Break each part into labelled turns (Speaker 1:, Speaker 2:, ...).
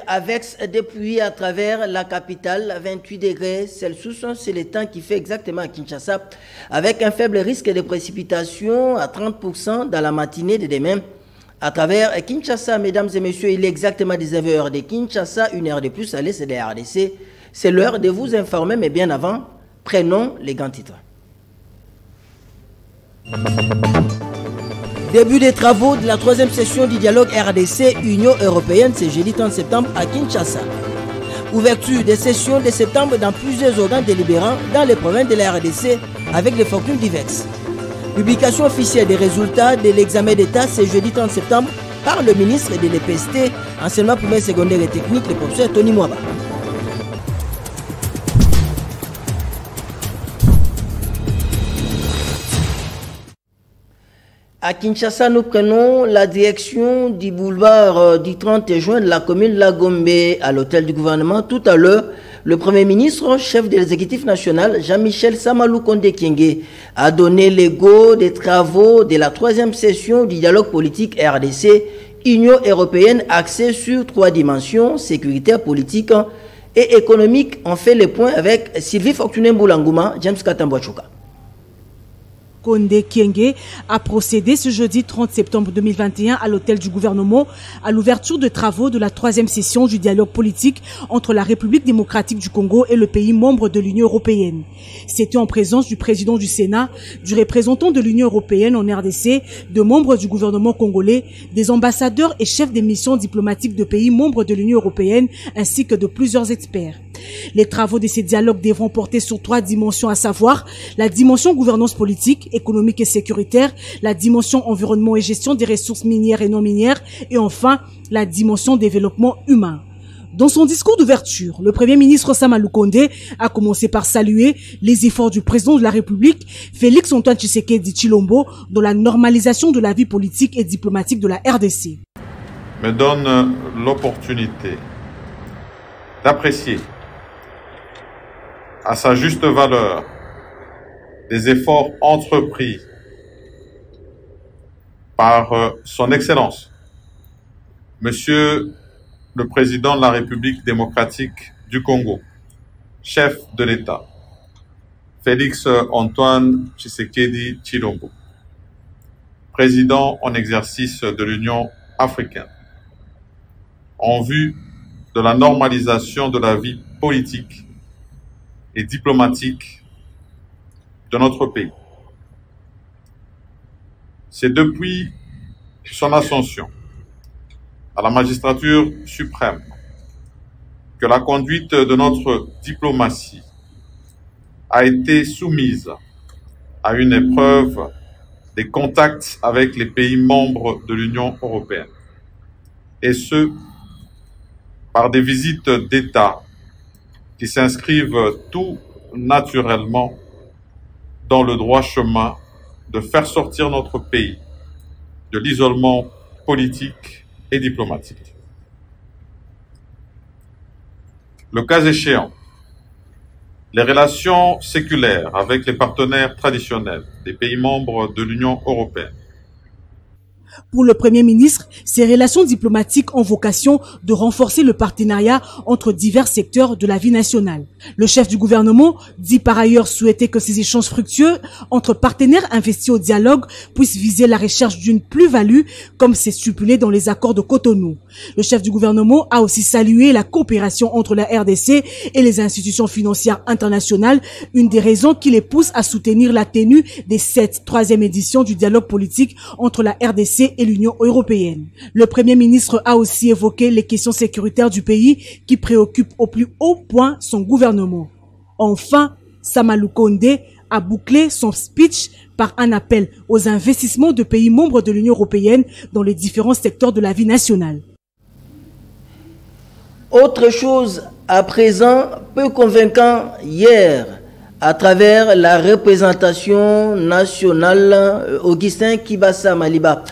Speaker 1: Avec des pluies à travers la capitale, 28 degrés Celsius, c'est le temps qui fait exactement à Kinshasa, avec un faible risque de précipitation à 30% dans la matinée de demain. À travers Kinshasa, mesdames et messieurs, il est exactement 19h de Kinshasa, une heure de plus à l'est de la RDC. C'est l'heure de vous informer, mais bien avant, prenons les grands titres. Début des travaux de la troisième session du dialogue RDC-Union européenne ce jeudi 30 septembre à Kinshasa. Ouverture des sessions de septembre dans plusieurs organes délibérants dans les provinces de la RDC avec des fortunes diverses. Publication officielle des résultats de l'examen d'État ce jeudi 30 septembre par le ministre de l'EPST, enseignement primaire, secondaire et technique, le professeur Tony Mwaba. À Kinshasa, nous prenons la direction du boulevard du 30 juin de la commune de Lagombe à l'hôtel du gouvernement. Tout à l'heure, le Premier ministre, chef de l'exécutif national, Jean-Michel Samalou Kondé Kyenge, a donné le go des travaux de la troisième session du dialogue politique RDC, Union européenne, axée sur 3 dimensions, sécuritaire, politique et économique. On fait le point avec Sylvie Fortuné-Mboulanguma, James Katamboachoka.
Speaker 2: Kondé Kyenge a procédé ce jeudi 30 septembre 2021 à l'hôtel du gouvernement à l'ouverture de travaux de la troisième session du dialogue politique entre la République démocratique du Congo et le pays membre de l'Union européenne. C'était en présence du président du Sénat, du représentant de l'Union européenne en RDC, de membres du gouvernement congolais, des ambassadeurs et chefs des missions diplomatiques de pays membres de l'Union européenne ainsi que de plusieurs experts. Les travaux de ces dialogues devront porter sur 3 dimensions, à savoir la dimension gouvernance politique, économique et sécuritaire, la dimension environnement et gestion des ressources minières et non minières, et enfin la dimension développement humain. Dans son discours d'ouverture, le Premier ministre Samalou Kondé a commencé par saluer les efforts du président de la République, Félix Antoine Tshisekedi Tshilombo, dans la normalisation de la vie politique et diplomatique de la RDC.
Speaker 3: Me donne l'opportunité d'apprécier à sa juste valeur les efforts entrepris par son Excellence, Monsieur le Président de la République démocratique du Congo, chef de l'État, Félix Antoine Tshisekedi Tshilombo, président en exercice de l'Union africaine, en vue de la normalisation de la vie politique et diplomatique de notre pays. C'est depuis son ascension à la magistrature suprême que la conduite de notre diplomatie a été soumise à une épreuve des contacts avec les pays membres de l'Union européenne, et ce, par des visites d'État qui s'inscrivent tout naturellement dans le droit chemin de faire sortir notre pays de l'isolement politique et diplomatique. Le cas échéant, les relations séculaires avec les partenaires traditionnels des pays membres de l'Union européenne.
Speaker 2: Pour le Premier ministre, ces relations diplomatiques ont vocation de renforcer le partenariat entre divers secteurs de la vie nationale. Le chef du gouvernement dit par ailleurs souhaiter que ces échanges fructueux entre partenaires investis au dialogue puissent viser la recherche d'une plus-value, comme c'est stipulé dans les accords de Cotonou. Le chef du gouvernement a aussi salué la coopération entre la RDC et les institutions financières internationales, une des raisons qui les pousse à soutenir la tenue des 7 troisième éditions du dialogue politique entre la RDC dossier et l'Union européenne. Le Premier ministre a aussi évoqué les questions sécuritaires du pays qui préoccupent au plus haut point son gouvernement. Enfin, Samalou Condé a bouclé son speech par un appel aux investissements de pays membres de l'Union européenne dans les différents secteurs de la vie nationale.
Speaker 1: Autre chose à présent peu convaincant hier, à travers la représentation nationale, Augustin Kibassa Maliba,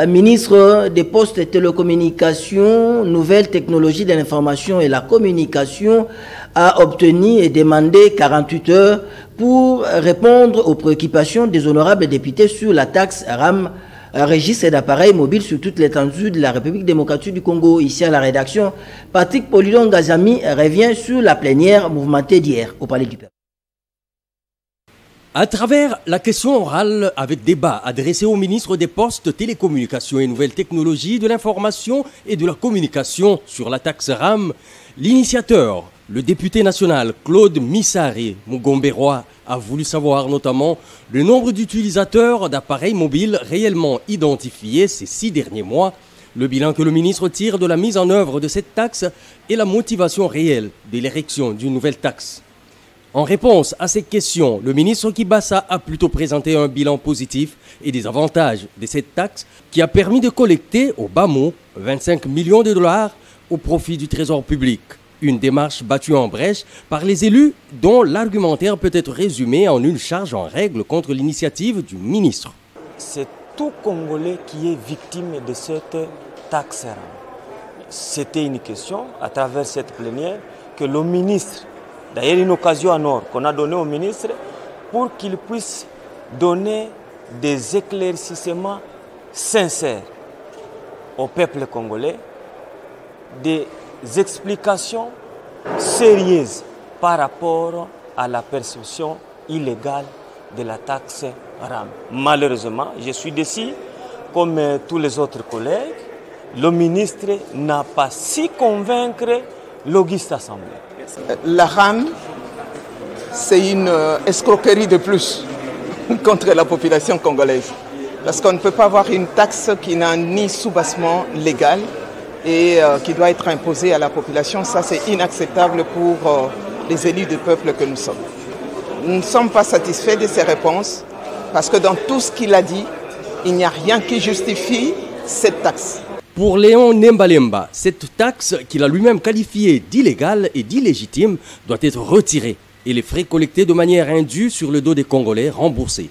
Speaker 1: ministre des Postes et Télécommunications, Nouvelles Technologies de l'Information et la Communication, a obtenu et demandé 48 heures pour répondre aux préoccupations des honorables députés sur la taxe RAM, registre d'appareils mobiles sur toute l'étendue de la République démocratique du Congo. Ici à la rédaction, Patrick Polidon Gazami revient sur la plénière mouvementée d'hier au Palais du Peuple.
Speaker 4: À travers la question orale avec débat adressé au ministre des Postes, Télécommunications et Nouvelles Technologies de l'Information et de la Communication sur la taxe RAM, l'initiateur, le député national Claude Missari Mugomberoa, a voulu savoir notamment le nombre d'utilisateurs d'appareils mobiles réellement identifiés ces 6 derniers mois, le bilan que le ministre tire de la mise en œuvre de cette taxe et la motivation réelle de l'érection d'une nouvelle taxe. En réponse à ces questions, le ministre Kibassa a plutôt présenté un bilan positif et des avantages de cette taxe qui a permis de collecter au bas mot 25 millions de dollars au profit du trésor public. Une démarche battue en brèche par les élus dont l'argumentaire peut être résumé en une charge en règle contre l'initiative du ministre.
Speaker 5: C'est tout Congolais qui est victime de cette taxe. C'était une question à travers cette plénière que le ministre, d'ailleurs une occasion en or qu'on a donnée au ministre pour qu'il puisse donner des éclaircissements sincères au peuple congolais, des explications sérieuses par rapport à la perception illégale de la taxe RAM. Malheureusement, je suis déçu, comme tous les autres collègues, le ministre n'a pas su convaincre l'auguste assemblée.
Speaker 6: La RAM, c'est une escroquerie de plus contre la population congolaise. Parce qu'on ne peut pas avoir une taxe qui n'a ni soubassement légal et qui doit être imposée à la population. Ça, c'est inacceptable pour les élus du peuple que nous sommes. Nous ne sommes pas satisfaits de ces réponses parce que dans tout ce qu'il a dit, il n'y a rien qui justifie cette taxe.
Speaker 4: Pour Léon Nembalemba, cette taxe qu'il a lui-même qualifiée d'illégale et d'illégitime doit être retirée et les frais collectés de manière indue sur le dos des Congolais remboursés.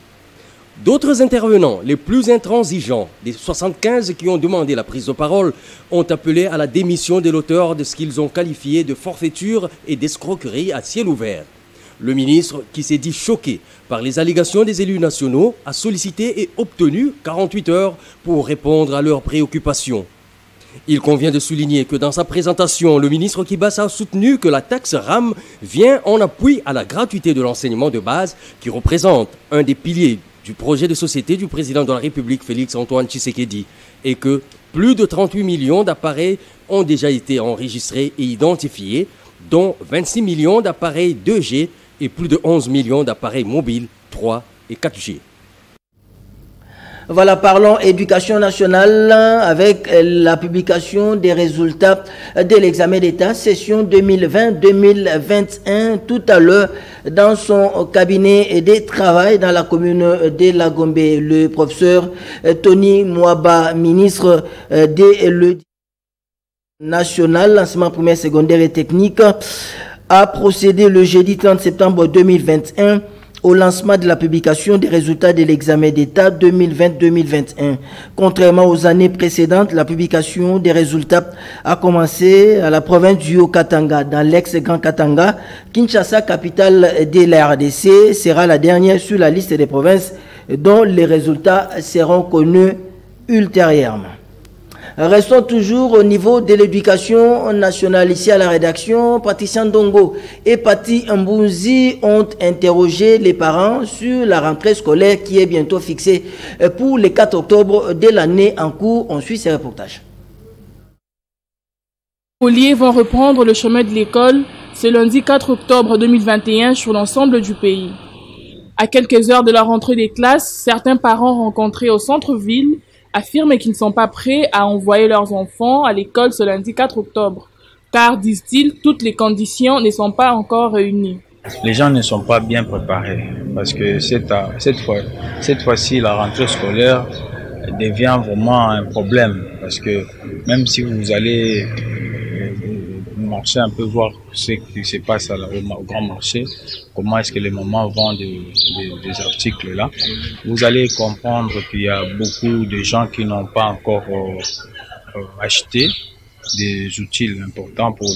Speaker 4: D'autres intervenants, les plus intransigeants, des 75 qui ont demandé la prise de parole, ont appelé à la démission de l'auteur de ce qu'ils ont qualifié de forfaiture et d'escroquerie à ciel ouvert. Le ministre, qui s'est dit choqué par les allégations des élus nationaux, a sollicité et obtenu 48 heures pour répondre à leurs préoccupations. Il convient de souligner que dans sa présentation, le ministre Kibassa a soutenu que la taxe RAM vient en appui à la gratuité de l'enseignement de base qui représente un des piliers du projet de société du président de la République Félix-Antoine Tshisekedi et que plus de 38 millions d'appareils ont déjà été enregistrés et identifiés, dont 26 millions d'appareils 2G et plus de 11 millions d'appareils mobiles 3 et 4G.
Speaker 1: Voilà, parlons éducation nationale avec la publication des résultats de l'examen d'État session 2020-2021 tout à l'heure dans son cabinet de travail dans la commune de La Gombe. Le professeur Tony Mwaba, ministre de l'Éducation nationale, l'enseignement primaire, secondaire et technique, a procédé le jeudi 30 septembre 2021 au lancement de la publication des résultats de l'examen d'État 2020-2021. Contrairement aux années précédentes, la publication des résultats a commencé à la province du Haut-Katanga, dans l'ex-Grand Katanga. Kinshasa, capitale de la RDC, sera la dernière sur la liste des provinces dont les résultats seront connus ultérieurement. Restons toujours au niveau de l'éducation nationale. Ici à la rédaction, Patricia Ndongo et Pati Mbouzi ont interrogé les parents sur la rentrée scolaire qui est bientôt fixée pour le 4 octobre de l'année en cours. On suit ces reportages.
Speaker 7: Les écoliers vont reprendre le chemin de l'école ce lundi 4 octobre 2021 sur l'ensemble du pays. À quelques heures de la rentrée des classes, certains parents rencontrés au centre-ville affirment qu'ils ne sont pas prêts à envoyer leurs enfants à l'école ce lundi 4 octobre. Car, disent-ils, toutes les conditions ne sont pas encore réunies.
Speaker 8: Les gens ne sont pas bien préparés parce que cette fois-ci, la rentrée scolaire devient vraiment un problème. Parce que même si vous allez marcher un peu, voir ce qui se passe au grand marché, comment est-ce que les mamans vendent des articles là, vous allez comprendre qu'il y a beaucoup de gens qui n'ont pas encore acheté des outils importants pour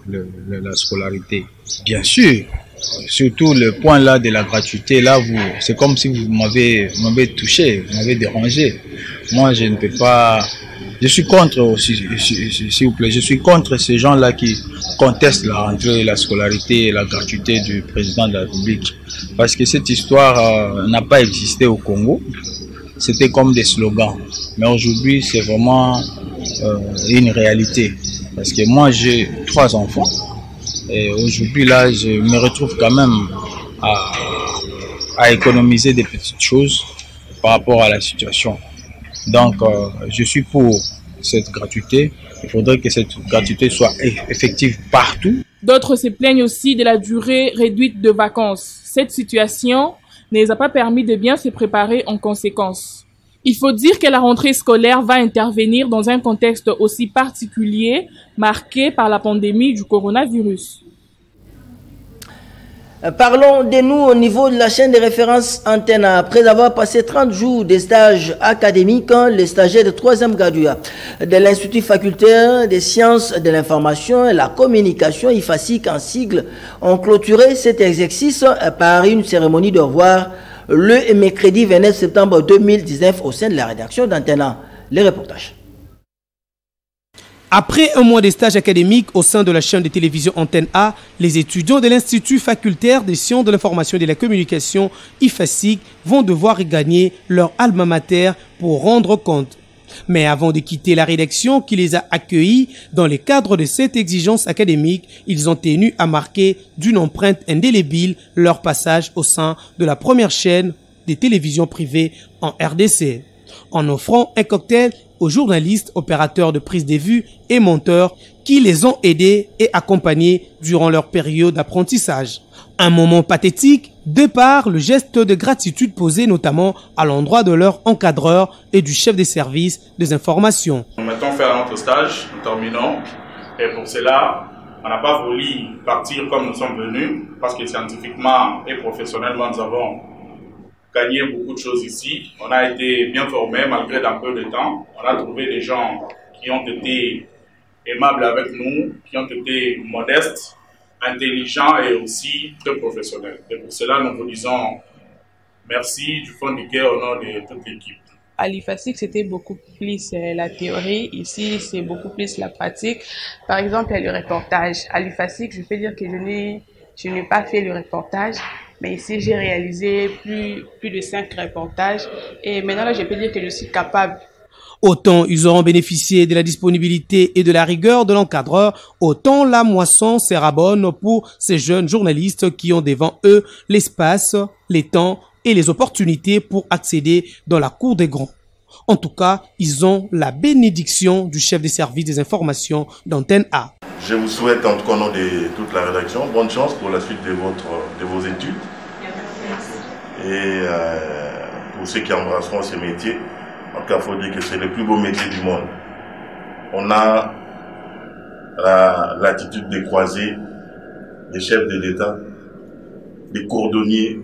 Speaker 8: la scolarité. Bien sûr, surtout le point là de la gratuité, là, c'est comme si vous m'avez touché, vous m'avez dérangé. Moi, je ne peux pas... Je suis contre aussi, s'il vous plaît, je suis contre ces gens-là qui contestent la rentrée, la scolarité et la gratuité du président de la République. Parce que cette histoire n'a pas existé au Congo. C'était comme des slogans. Mais aujourd'hui, c'est vraiment une réalité. Parce que moi, j'ai 3 enfants. Et aujourd'hui, là, je me retrouve quand même à économiser des petites choses par rapport à la situation. Donc, je suis pour cette gratuité. Il faudrait que cette gratuité soit effective partout.
Speaker 7: D'autres se plaignent aussi de la durée réduite de vacances. Cette situation ne les a pas permis de bien se préparer en conséquence. Il faut dire que la rentrée scolaire va intervenir dans un contexte aussi particulier, marqué par la pandémie du coronavirus.
Speaker 1: Parlons de nous au niveau de la chaîne de référence Antenne A. Après avoir passé 30 jours de stage académique, les stagiaires de 3e graduat de l'Institut facultaire des sciences de l'information et la communication, IFASIC en sigle, ont clôturé cet exercice par une cérémonie de revoir le mercredi 29 septembre 2019 au sein de la rédaction d'Antenne A. Les reportages.
Speaker 9: Après un mois de stage académique au sein de la chaîne de télévision Antenne A, les étudiants de l'Institut facultaire des sciences de l'information et de la communication, IFASIC, vont devoir regagner leur alma mater pour rendre compte. Mais avant de quitter la rédaction qui les a accueillis dans le cadre de cette exigence académique, ils ont tenu à marquer d'une empreinte indélébile leur passage au sein de la première chaîne des télévisions privées en RDC. En offrant un cocktail aux journalistes, opérateurs de prise de vue et monteurs qui les ont aidés et accompagnés durant leur période d'apprentissage. Un moment pathétique, de par le geste de gratitude posé notamment à l'endroit de leur encadreur et du chef des services des informations.
Speaker 10: Nous mettons faire notre stage, nous terminons, et pour cela, on n'a pas voulu partir comme nous sommes venus, parce que scientifiquement et professionnellement, nous avons gagné beaucoup de choses ici. On a été bien formés malgré un peu de temps. On a trouvé des gens qui ont été aimables avec nous, qui ont été modestes, intelligents et aussi très professionnels. Et pour cela, nous vous disons merci du fond du cœur au nom de toute l'équipe.
Speaker 11: À l'IFASIC, c'était beaucoup plus la théorie. Ici, c'est beaucoup plus la pratique. Par exemple, il y a le reportage. À l'IFASIC, je peux dire que je n'ai pas fait le reportage. Mais ici, j'ai réalisé plus de 5 reportages. Et maintenant, là, je peux dire que je suis capable.
Speaker 9: Autant ils auront bénéficié de la disponibilité et de la rigueur de l'encadreur, autant la moisson sera bonne pour ces jeunes journalistes qui ont devant eux l'espace, les temps et les opportunités pour accéder dans la cour des grands. En tout cas, ils ont la bénédiction du chef des services des informations d'Antenne A.
Speaker 12: Je vous souhaite en tout cas au nom de toute la rédaction, bonne chance pour la suite de vos études. Et pour ceux qui embrasseront ces métiers, en tout cas, il faut dire que c'est le plus beau métier du monde. On a l'attitude de croiser des chefs de l'État, des cordonniers,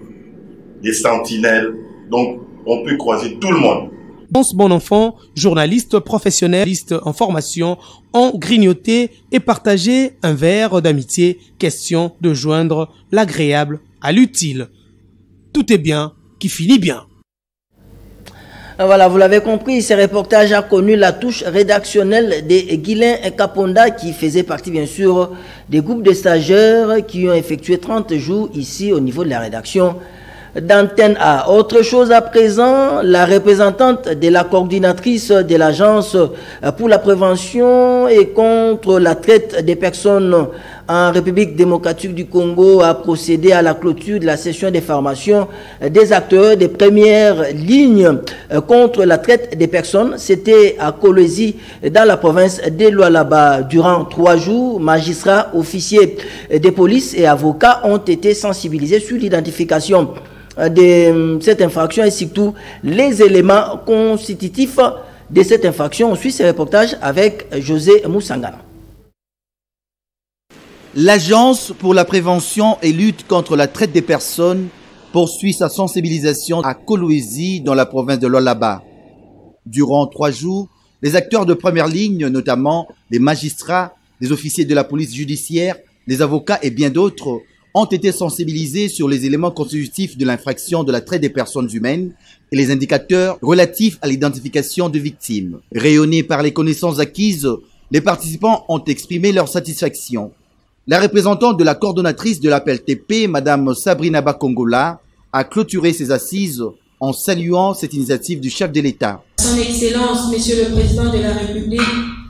Speaker 12: des sentinelles. Donc, on peut croiser tout le monde.
Speaker 9: Bon enfant, journalistes professionnels en formation, ont grignoté et partagé un verre d'amitié, question de joindre l'agréable à l'utile. Tout est bien qui finit bien.
Speaker 1: Voilà, vous l'avez compris, ce reportage a connu la touche rédactionnelle de Guilain Kaponda qui faisait partie bien sûr des groupes de stagiaires qui ont effectué 30 jours ici au niveau de la rédaction d'Antenne A. Autre chose à présent, la représentante de la coordinatrice de l'Agence pour la prévention et contre la traite des personnes en République démocratique du Congo a procédé à la clôture de la session des formations des acteurs des premières lignes contre la traite des personnes. C'était à Kolwezi, dans la province de Lualaba. Durant 3 jours, magistrats, officiers de police et avocats ont été sensibilisés sur l'identification de cette infraction et surtout les éléments constitutifs de cette infraction. On suit ce reportage avec José Moussangana.
Speaker 13: L'Agence pour la prévention et lutte contre la traite des personnes poursuit sa sensibilisation à Kolwezi dans la province de Lualaba. Durant 3 jours, les acteurs de première ligne, notamment les magistrats, les officiers de la police judiciaire, les avocats et bien d'autres, ont été sensibilisés sur les éléments constitutifs de l'infraction de la traite des personnes humaines et les indicateurs relatifs à l'identification de victimes. Rayonnés par les connaissances acquises, les participants ont exprimé leur satisfaction. La représentante de la coordonnatrice de l'appel TP, Madame Sabrina Bakongola, a clôturé ses assises en saluant cette initiative du chef de l'État.
Speaker 14: Son Excellence, Monsieur le Président de la République,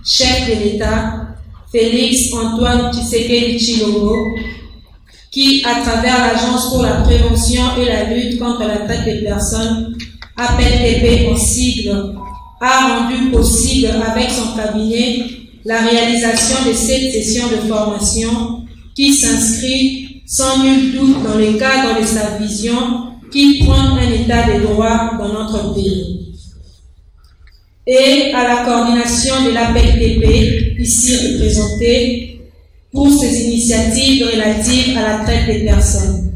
Speaker 14: chef de l'État, Félix Antoine Tshisekedi Tshilombo, qui, à travers l'Agence pour la prévention et la lutte contre la traite des personnes, APLTP en sigle, a rendu possible avec son cabinet la réalisation de cette session de formation qui s'inscrit sans nul doute dans le cadre de sa vision qui prend un état de droit dans notre pays. Et à la coordination de l'APLTP, ici représentée, pour ces initiatives relatives à la traite des personnes.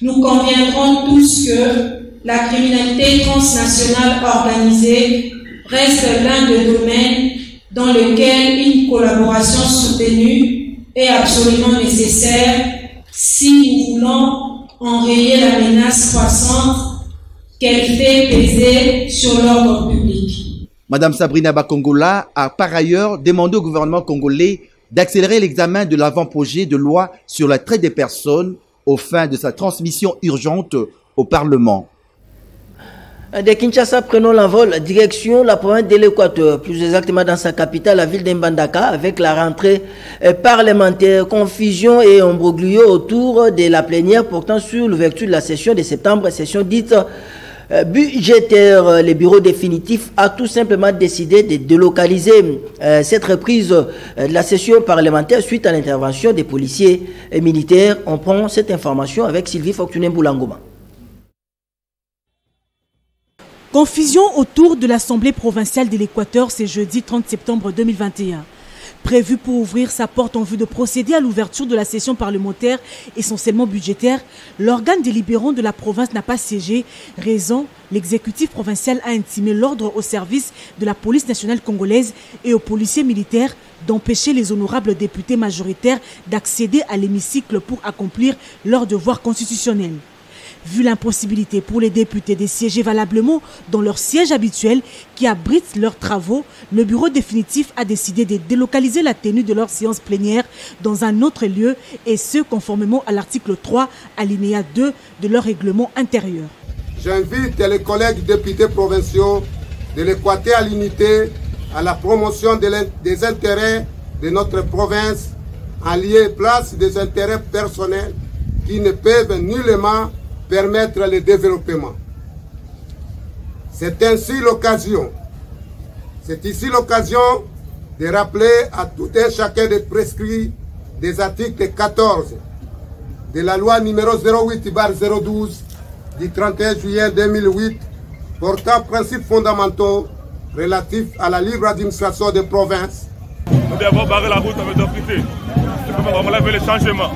Speaker 14: Nous conviendrons tous que la criminalité transnationale organisée reste l'un des domaines dans lequel une collaboration soutenue est absolument nécessaire si nous voulons enrayer la menace croissante qu'elle fait peser sur l'ordre public.
Speaker 13: Madame Sabrina Bakongola a par ailleurs demandé au gouvernement congolais d'accélérer l'examen de l'avant-projet de loi sur la traite des personnes aux fins de sa transmission urgente au Parlement.
Speaker 1: De Kinshasa, prenons l'envol direction la province de l'Équateur, plus exactement dans sa capitale, la ville d'Mbandaka, avec la rentrée parlementaire, confusion et imbroglio autour de la plénière portant sur l'ouverture de la session de septembre, session dite budgétaire. Le bureau définitif a tout simplement décidé de délocaliser cette reprise de la session parlementaire suite à l'intervention des policiers et militaires. On prend cette information avec Sylvie Fortuné-Boulangoma.
Speaker 2: Confusion autour de l'Assemblée provinciale de l'Équateur ce jeudi 30 septembre 2021. Prévu pour ouvrir sa porte en vue de procéder à l'ouverture de la session parlementaire essentiellement budgétaire, l'organe délibérant de la province n'a pas siégé. Raison, l'exécutif provincial a intimé l'ordre au service de la police nationale congolaise et aux policiers militaires d'empêcher les honorables députés majoritaires d'accéder à l'hémicycle pour accomplir leur devoir constitutionnel. Vu l'impossibilité pour les députés de siéger valablement dans leur siège habituel qui abrite leurs travaux, le bureau définitif a décidé de délocaliser la tenue de leur séance plénière dans un autre lieu et ce conformément à l'article 3, alinéa 2 de leur règlement intérieur.
Speaker 15: J'invite les collègues députés provinciaux de l'Équateur à l'unité, à la promotion des intérêts de notre province en lieu et place des intérêts personnels qui ne peuvent nullement permettre le développement. C'est ici l'occasion de rappeler à tout un chacun des prescrits des articles 14 de la loi numéro 08/012 du 31 juillet 2008 portant principes fondamentaux relatifs à la libre administration des provinces.
Speaker 16: Nous devons barrer la route avec autorité. Nous devons enlever les changements.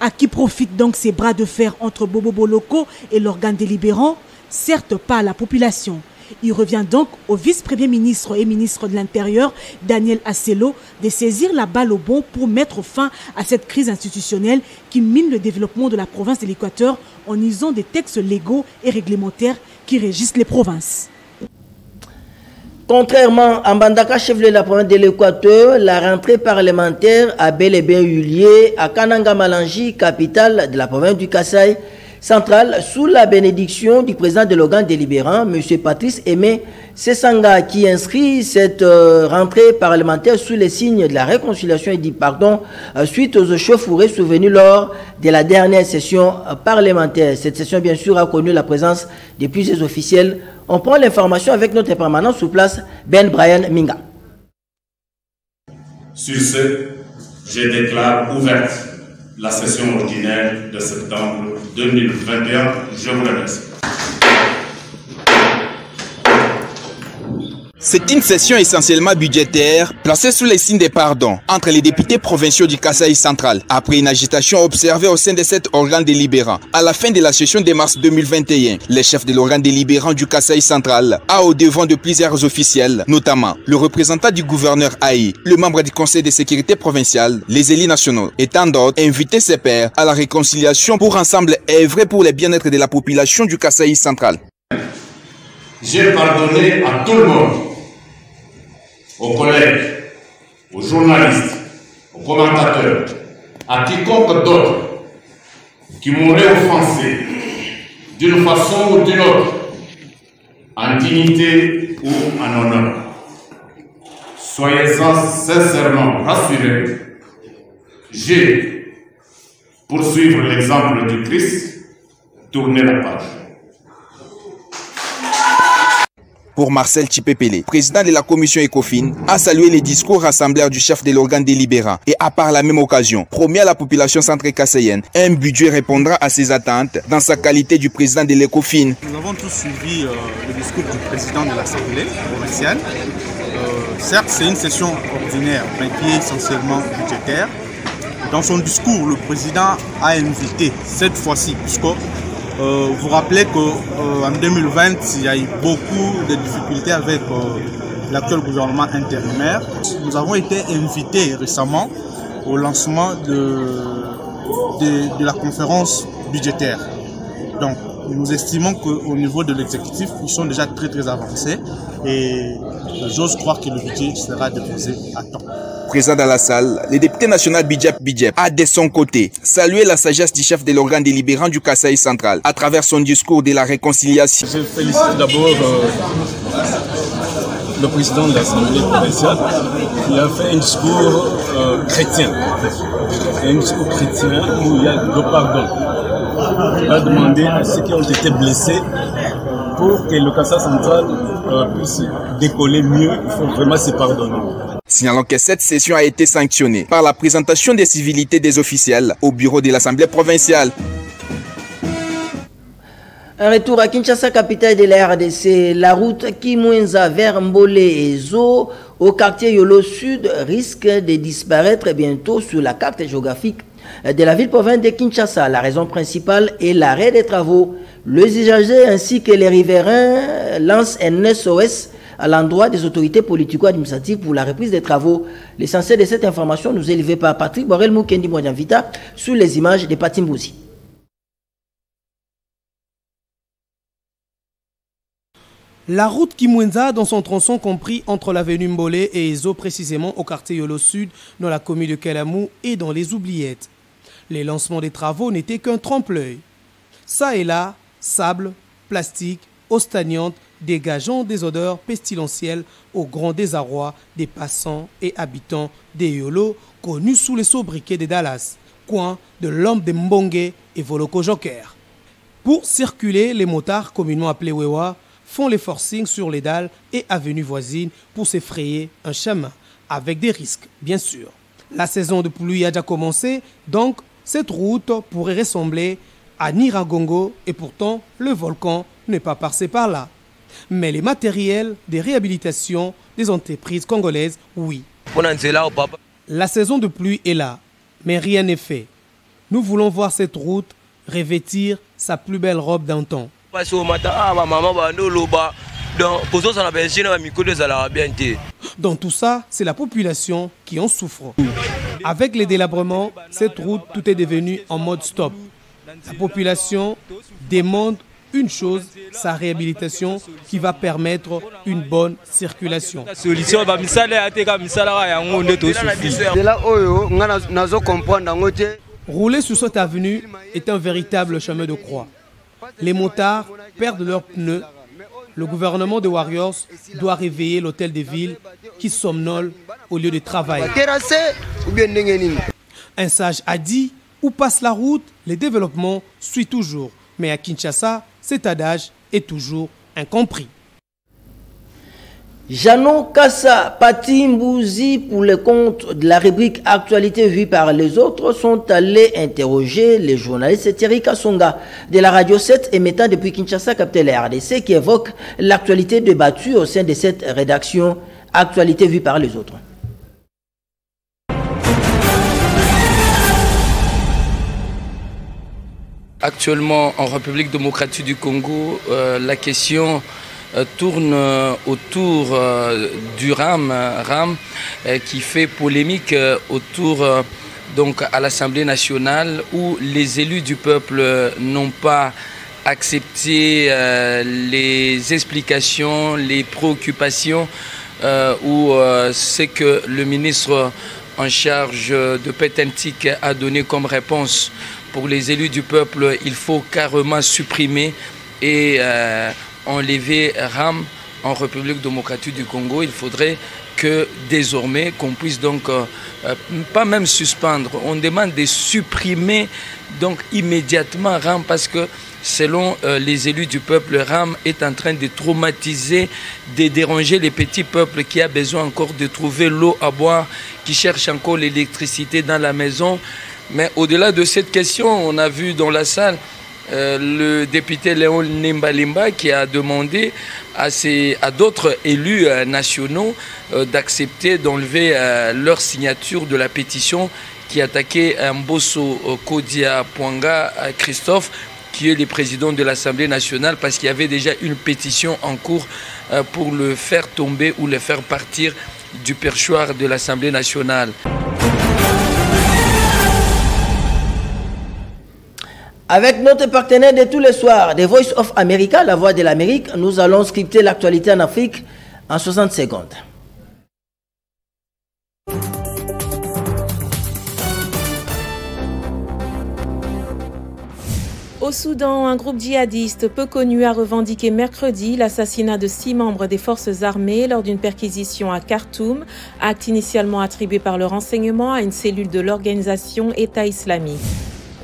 Speaker 2: À qui profitent donc ces bras de fer entre Bobo locaux et l'organe délibérant? Certes pas à la population. Il revient donc au vice-premier ministre et ministre de l'Intérieur, Daniel Asselo, de saisir la balle au bond pour mettre fin à cette crise institutionnelle qui mine le développement de la province de l'Équateur en usant des textes légaux et réglementaires qui régissent les provinces.
Speaker 1: Contrairement à Mbandaka, chef de la province de l'Équateur, la rentrée parlementaire a bel et bien eu lieu à Kananga Malangi, capitale de la province du Kasaï. centrale sous la bénédiction du président de l'organe délibérant, M. Patrice Aimé Sessanga, qui inscrit cette rentrée parlementaire sous les signes de la réconciliation et du pardon suite aux échauffourées survenues lors de la dernière session parlementaire. Cette session, bien sûr, a connu la présence de plusieurs officiels. On prend l'information avec notre permanent sur place, Ben Brian Minga.
Speaker 17: Sur ce, je déclare ouverte la session ordinaire de septembre 2021. Je vous remercie.
Speaker 18: C'est une session essentiellement budgétaire, placée sous les signes des pardons entre les députés provinciaux du Kasaï central, après une agitation observée au sein de cet organe délibérant. À la fin de la session de mars 2021, le chef de l'organe délibérant du Kasaï central a au devant de plusieurs officiels, notamment le représentant du gouverneur Aïe, le membre du conseil de sécurité provincial, les élus nationaux et tant d'autres, invité ses pairs à la réconciliation pour ensemble œuvrer pour le bien-être de la population du Kasaï central.
Speaker 17: J'ai pardonné à tout le monde, aux collègues, aux journalistes, aux commentateurs, à quiconque d'autre qui m'aurait offensé d'une façon ou d'une autre, en dignité ou en honneur. Soyez-en sincèrement rassurés, j'ai, pour suivre l'exemple du Christ, tourné la page.
Speaker 18: Pour Marcel Chipepele, président de la commission ECOFIN, a salué les discours rassembleurs du chef de l'organe délibérant et a par la même occasion promis à la population centrale-kassaïenne un budget répondra à ses attentes dans sa qualité du président de l'ECOFIN.
Speaker 19: Nous avons tous suivi le discours du président de l'Assemblée provinciale. Certes, c'est une session ordinaire, mais qui est essentiellement budgétaire. Dans son discours, le président a invité, cette fois-ci, puisque vous rappelez qu'en 2020, il y a eu beaucoup de difficultés avec l'actuel gouvernement intérimaire. Nous avons été invités récemment au lancement de la conférence budgétaire. Donc, nous estimons qu'au niveau de l'exécutif, ils sont déjà très avancés et j'ose croire que le budget sera déposé à temps.
Speaker 18: Présent dans la salle, le député national Bidjep a de son côté salué la sagesse du chef de l'organe délibérant du Kasaï central à travers son discours de la réconciliation.
Speaker 20: Je félicite d'abord le président de l'Assemblée provinciale qui a fait un discours chrétien. Un discours chrétien où il y a le pardon. Il a demandé à ceux qui ont été blessés pour que le Kasaï central puisse décoller mieux, il faut vraiment se pardonner.
Speaker 18: Signalons que cette session a été sanctionnée par la présentation des civilités des officiels au bureau de l'Assemblée provinciale.
Speaker 1: Un retour à Kinshasa, capitale de la RDC. La route Kimwenza vers Mbole et Zo au quartier Yolo Sud risque de disparaître bientôt sur la carte géographique de la ville-province de Kinshasa. La raison principale est l'arrêt des travaux. Les usagers ainsi que les riverains lancent un SOS à l'endroit des autorités politico-administratives pour la reprise des travaux. L'essentiel de cette information nous est livré par Patrick Borel Moukendi Mouadjanvita sous les images de Patimbouzi.
Speaker 9: La route Kimwenza, dans son tronçon compris entre l'avenue Mbolé et Ezo, précisément au quartier Yolo Sud, dans la commune de Kalamou et dans les oubliettes. Les lancements des travaux n'étaient qu'un trompe-l'œil. Ça et là, sable, plastique, eau stagnante, dégageant des odeurs pestilentielles au grand désarroi des passants et habitants des Yolo, connus sous les sobriquets de Dallas, coin de l'homme de Mbongue et Voloko Joker. Pour circuler, les motards, communément appelés Wewa, font les forcings sur les dalles et avenues voisines pour s'effrayer un chemin, avec des risques, bien sûr. La saison de pluie a déjà commencé, donc cette route pourrait ressembler à Niragongo et pourtant le volcan n'est pas passé par là. Mais les matériels de réhabilitation des entreprises congolaises, oui. La saison de pluie est là, mais rien n'est fait. Nous voulons voir cette route revêtir sa plus belle robe d'antan. Dans tout ça, c'est la population qui en souffre. Avec les délabrements, cette route, tout est devenu en mode stop. La population demande une chose, sa réhabilitation qui va permettre une bonne circulation. Rouler sur cette avenue est un véritable chemin de croix. Les motards perdent leurs pneus. Le gouvernement de Warriors doit réveiller l'hôtel de ville qui somnole au lieu de travail. Un sage a dit, où passe la route, le développement suit toujours. Mais à Kinshasa, cet adage est toujours incompris.
Speaker 1: Janon Kassa, Pati Mbouzi, pour le compte de la rubrique Actualité vue par les autres, sont allés interroger les journalistes Thierry Kassonga de la Radio 7 émettant depuis Kinshasa, capitale de la RDC, qui évoque l'actualité débattue au sein de cette rédaction Actualité vue par les autres.
Speaker 21: Actuellement, en République démocratique du Congo, la question tourne autour du RAM qui fait polémique autour donc à l'Assemblée nationale où les élus du peuple n'ont pas accepté les explications, les préoccupations ou ce que le ministre en charge de Pétentique a donné comme réponse. Pour les élus du peuple, il faut carrément supprimer et enlever RAM en République démocratique du Congo. Il faudrait que désormais qu'on puisse donc pas même suspendre, on demande de supprimer donc immédiatement RAM parce que selon les élus du peuple, RAM est en train de traumatiser, de déranger les petits peuples qui a besoin encore de trouver l'eau à boire, qui cherchent encore l'électricité dans la maison. Mais au-delà de cette question, on a vu dans la salle le député Léon Nimbalimba qui a demandé à d'autres élus nationaux d'accepter d'enlever leur signature de la pétition qui attaquait Mbosso Kodia Pwanga Christophe, qui est le président de l'Assemblée nationale, parce qu'il y avait déjà une pétition en cours pour le faire tomber ou le faire partir du perchoir de l'Assemblée nationale.
Speaker 1: Avec notre partenaire de tous les soirs, The Voice of America, la voix de l'Amérique, nous allons scripter l'actualité en Afrique en 60 secondes.
Speaker 22: Au Soudan, un groupe djihadiste peu connu a revendiqué mercredi l'assassinat de 6 membres des forces armées lors d'une perquisition à Khartoum, acte initialement attribué par le renseignement à une cellule de l'organisation État islamique.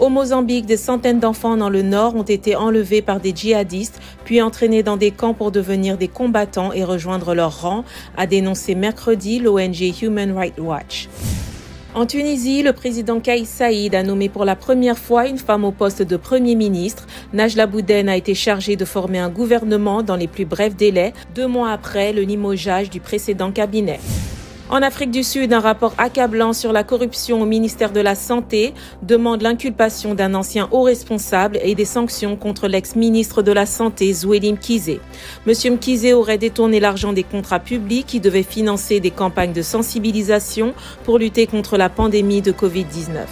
Speaker 22: Au Mozambique, des centaines d'enfants dans le nord ont été enlevés par des djihadistes, puis entraînés dans des camps pour devenir des combattants et rejoindre leur rang, a dénoncé mercredi l'ONG Human Rights Watch. En Tunisie, le président Kais Saïd a nommé pour la première fois une femme au poste de Premier ministre. Najla Bouden a été chargée de former un gouvernement dans les plus brefs délais, 2 mois après le limogeage du précédent cabinet. En Afrique du Sud, un rapport accablant sur la corruption au ministère de la Santé demande l'inculpation d'un ancien haut responsable et des sanctions contre l'ex-ministre de la Santé, Zweli Mkhize. Monsieur Mkhize aurait détourné l'argent des contrats publics qui devaient financer des campagnes de sensibilisation pour lutter contre la pandémie de Covid-19.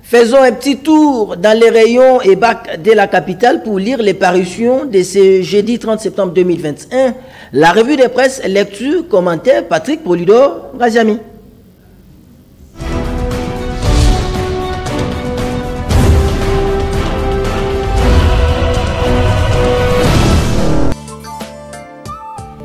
Speaker 1: Faisons un petit tour dans les rayons et bacs de la capitale pour lire les parutions de ce jeudi 30 septembre 2021. La revue de presse, lecture, commentaire, Patrick Polidor, Raziami.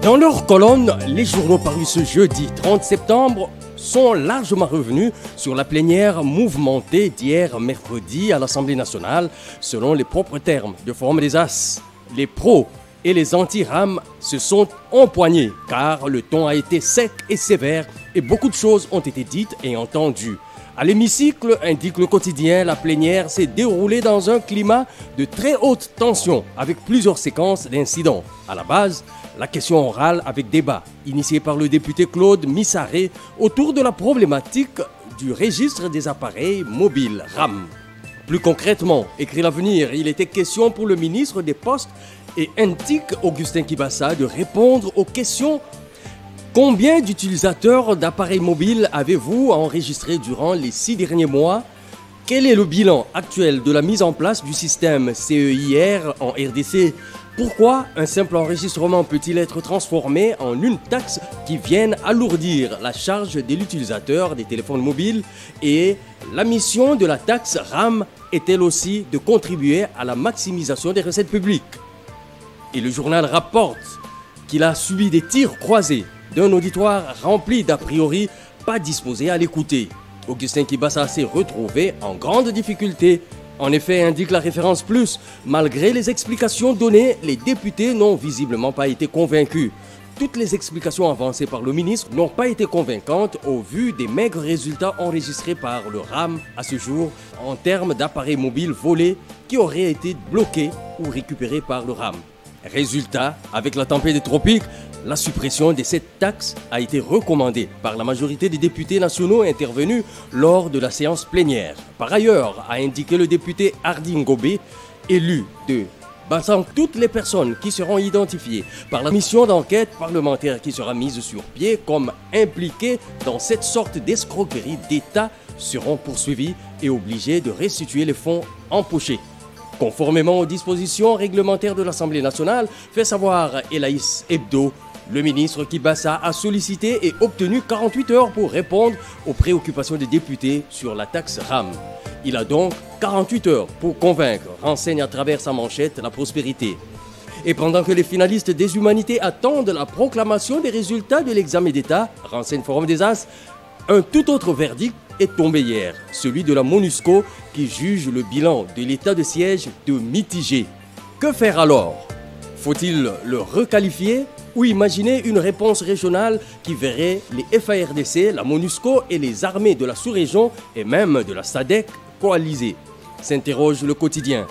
Speaker 4: Dans leur colonne, les journaux parus ce jeudi 30 septembre sont largement revenus sur la plénière mouvementée d'hier mercredi à l'Assemblée nationale, selon les propres termes de Forum des As. Les pros et les anti-RAM se sont empoignés car le ton a été sec et sévère et beaucoup de choses ont été dites et entendues. À l'hémicycle, indique le quotidien, la plénière s'est déroulée dans un climat de très haute tension avec plusieurs séquences d'incidents. À la base, la question orale avec débat, initiée par le député Claude Missaré autour de la problématique du registre des appareils mobiles RAM. Plus concrètement, écrit l'avenir, il était question pour le ministre des Postes et NTIC, Augustin Kibassa, de répondre aux questions. Combien d'utilisateurs d'appareils mobiles avez-vous enregistrés durant les 6 derniers mois? Quel est le bilan actuel de la mise en place du système CEIR en RDC? Pourquoi un simple enregistrement peut-il être transformé en une taxe qui vienne alourdir la charge de l'utilisateur des téléphones mobiles? Et la mission de la taxe RAM est-elle aussi de contribuer à la maximisation des recettes publiques? Et le journal rapporte qu'il a subi des tirs croisés d'un auditoire rempli d'a priori pas disposé à l'écouter. Augustin Kibassa s'est retrouvé en grande difficulté. En effet, indique la référence plus, malgré les explications données, les députés n'ont visiblement pas été convaincus. Toutes les explications avancées par le ministre n'ont pas été convaincantes au vu des maigres résultats enregistrés par le RAM à ce jour en termes d'appareils mobiles volés qui auraient été bloqués ou récupérés par le RAM. Résultat, avec la tempête des tropiques, la suppression de cette taxe a été recommandée par la majorité des députés nationaux intervenus lors de la séance plénière. Par ailleurs, a indiqué le député Hardy Ngobé, élu de Bassam, toutes les personnes qui seront identifiées par la mission d'enquête parlementaire qui sera mise sur pied comme impliquées dans cette sorte d'escroquerie d'État seront poursuivies et obligées de restituer les fonds empochés. Conformément aux dispositions réglementaires de l'Assemblée nationale, fait savoir Elaïs Hebdo, le ministre Kibassa a sollicité et obtenu 48 heures pour répondre aux préoccupations des députés sur la taxe RAM. Il a donc 48 heures pour convaincre, renseigne à travers sa manchette La Prospérité. Et pendant que les finalistes des humanités attendent la proclamation des résultats de l'examen d'État, renseigne Forum des As, un tout autre verdict est tombé hier, celui de la MONUSCO qui juge le bilan de l'état de siège de mitigé. Que faire alors? Faut-il le requalifier ou imaginer une réponse régionale qui verrait les FARDC, la MONUSCO et les armées de la sous-région et même de la SADC coalisées? S'interroge le quotidien.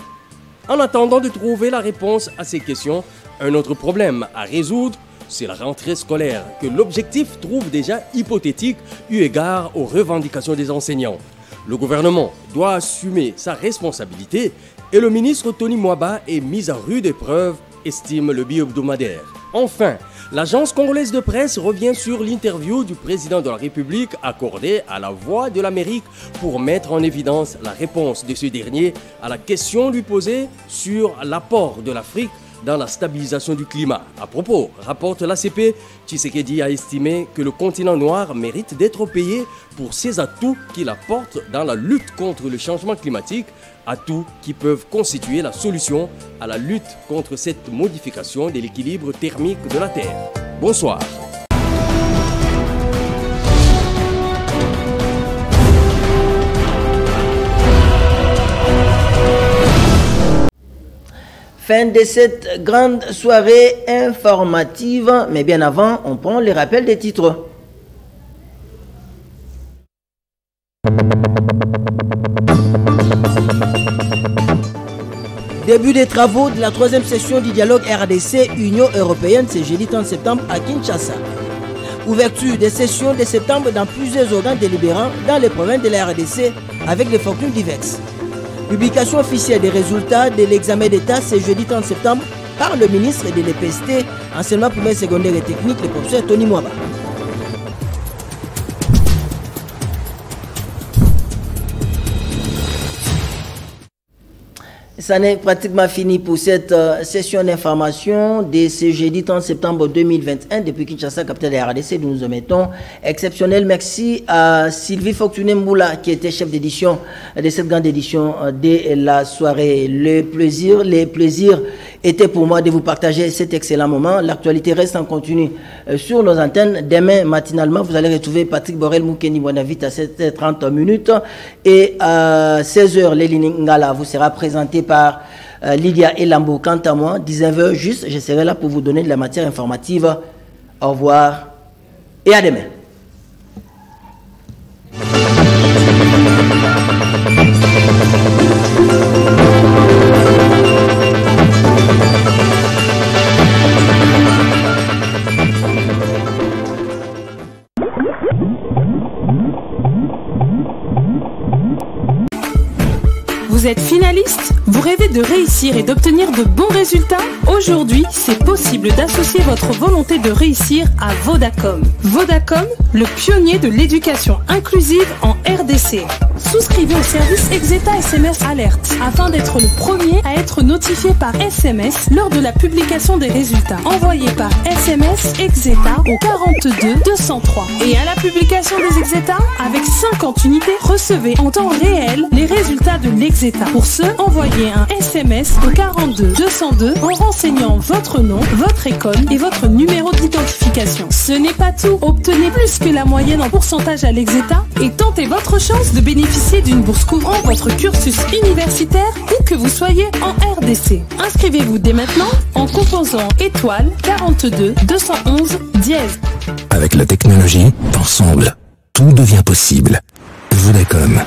Speaker 4: En attendant de trouver la réponse à ces questions, un autre problème à résoudre, c'est la rentrée scolaire que l'objectif trouve déjà hypothétique eu égard aux revendications des enseignants. Le gouvernement doit assumer sa responsabilité et le ministre Tony Mwaba est mis à rude épreuve, estime le bi-hebdomadaire. Enfin, l'agence congolaise de presse revient sur l'interview du président de la République accordée à La Voix de l'Amérique pour mettre en évidence la réponse de ce dernier à la question lui posée sur l'apport de l'Afrique dans la stabilisation du climat. À propos, rapporte l'ACP, Tshisekedi a estimé que le continent noir mérite d'être payé pour ses atouts qu'il apporte dans la lutte contre le changement climatique, atouts qui peuvent constituer la solution à la lutte contre cette modification de l'équilibre thermique de la Terre. Bonsoir.
Speaker 1: Fin de cette grande soirée informative, mais bien avant, on prend les rappels des titres. Début des travaux de la 3e session du dialogue RDC-Union européenne, c'est jeudi 30 septembre à Kinshasa. Ouverture des sessions de septembre dans plusieurs organes délibérants dans les provinces de la RDC avec des fortunes diverses. Publication officielle des résultats de l'examen d'État ce jeudi 30 septembre par le ministre de l'EPST, enseignement primaire, secondaire et technique, le professeur Tony Mwaba. Ça n'est pratiquement fini pour cette session d'information de ce jeudi 30 septembre 2021. Depuis Kinshasa, capitale de la RDC, nous nous omettons. Exceptionnel merci à Sylvie Fortuné Mboula, qui était chef d'édition de cette grande édition de la soirée. Les plaisirs étaient pour moi de vous partager cet excellent moment. L'actualité reste en continu sur nos antennes. Demain, matinalement, vous allez retrouver Patrick Borel Moukeni Bonavite à 7h30 minutes. Et à 16h, Léline Ngala vous sera présenté par Lydia Elambo. Quant à moi, 19h juste, je serai là pour vous donner de la matière informative. Au revoir et à demain.
Speaker 3: Vous êtes finaliste? Vous rêvez de réussir et d'obtenir de bons résultats? Aujourd'hui, c'est possible d'associer votre volonté de réussir à Vodacom. Vodacom, le pionnier de l'éducation inclusive en RDC. Souscrivez au service Exeta SMS Alert afin d'être le premier à être notifié par SMS lors de la publication des résultats. Envoyez par SMS Exeta au 42 203. Et à la publication des Exeta, avec 50 unités, recevez en temps réel les résultats de l'Exeta. Pour ce, envoyez un SMS au 42 202 en renseignant votre nom, votre école et votre numéro d'identification. Ce n'est pas tout. Obtenez plus que la moyenne en pourcentage à l'Exeta et tentez votre chance de bénéficier d'une bourse couvrant votre cursus universitaire où que vous soyez en RDC. Inscrivez-vous dès maintenant en composant étoile 42 211 dièse.
Speaker 5: Avec la technologie, ensemble, tout devient possible. Vodacom.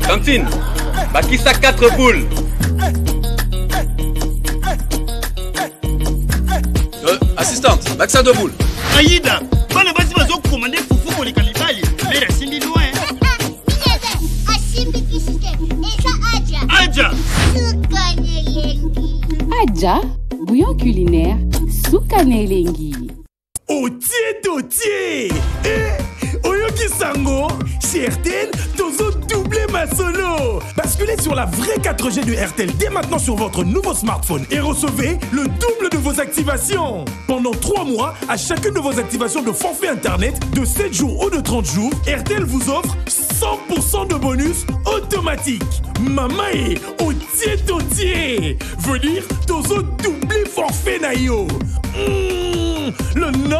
Speaker 23: Cantine, Bakissa 4 boules. Assistante, Bakissa 2 boules.
Speaker 24: Aïda, bana basi bazo commander fufu pour les cannibales. Mais la simbi loin. Aja.
Speaker 25: Aja, bouillon culinaire, Soukanelengi.
Speaker 26: Otier. Oyoki Sango, chez RTL, Tozo doublé ma solo. Basculez sur la vraie 4G de RTL dès maintenant sur votre nouveau smartphone et recevez le double de vos activations. Pendant 3 mois, à chacune de vos activations de forfait internet de 7 jours ou de 30 jours, RTL vous offre 100% de bonus automatique. Mamae, otier. Veut dire Tozo doublé forfait naïo. Le